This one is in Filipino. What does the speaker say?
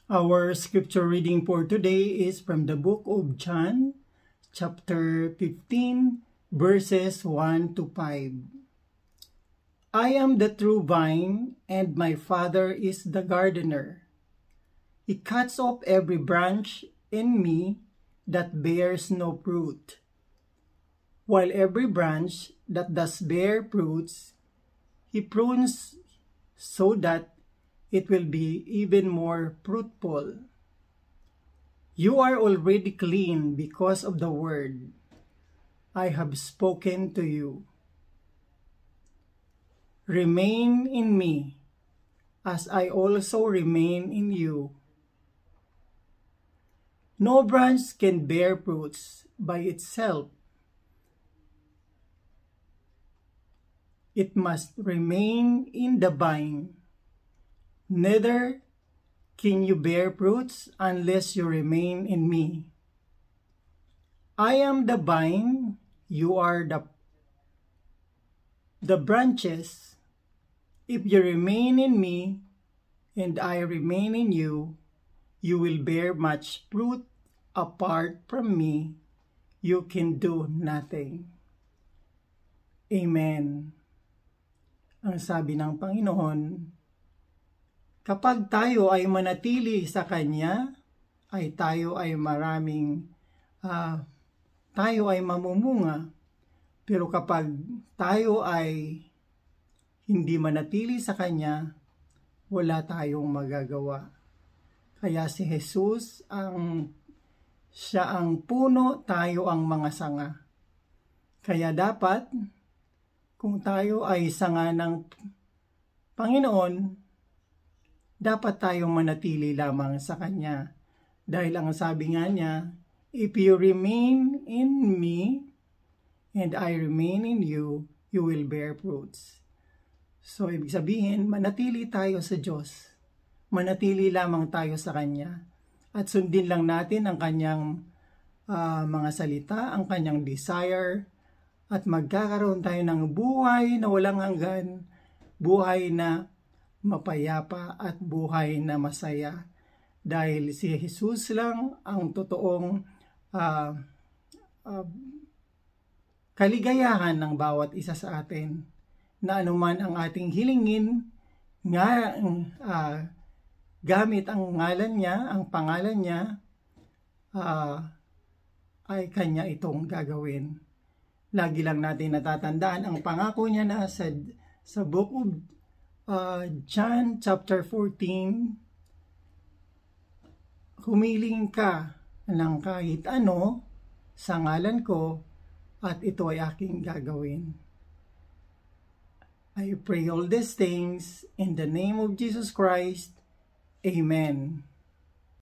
Our scripture reading for today is from the book of John, chapter 15, verses 1 to 5. I am the true vine, and my Father is the gardener. He cuts off every branch in me that bears no fruit, while every branch that does bear fruits, He prunes so that it will be even more fruitful. You are already clean because of the word I have spoken to you. Remain in me, as I also remain in you. No branch can bear fruits by itself. It must remain in the vine. Neither can you bear fruits unless you remain in me. I am the vine, you are the branches. If you remain in me, and I remain in you, you will bear much fruit. Apart from me, you can do nothing. Amen. Ang sabi ng Panginoon, kapag tayo ay manatili sa Kanya, ay tayo ay tayo ay mamumunga. Pero kapag tayo ay hindi manatili sa Kanya, wala tayong magagawa. Kaya si Jesus, siya ang puno, tayo ang mga sanga. Kaya dapat, kung tayo ay sanga ng Panginoon, dapat tayong manatili lamang sa Kanya. Dahil ang sabi nga niya, if you remain in me, and I remain in you, you will bear fruits. So, ibig sabihin, manatili tayo sa Diyos. Manatili lamang tayo sa Kanya. At sundin lang natin ang Kanyang mga salita, ang Kanyang desire, at magkakaroon tayo ng buhay na walang hanggan, buhay na mapayapa at buhay na masaya. Dahil si Jesus lang ang totoong kaligayahan ng bawat isa sa atin, na anuman ang ating hilingin, gamit ang ngalan niya, ang pangalan niya, ay Kanya itong gagawin. Lagi lang natin natatandaan ang pangako niya na sa book of John chapter 14, humiling ka ng kahit ano sa ngalan ko at ito ay aking gagawin. I pray all these things in the name of Jesus Christ. Amen.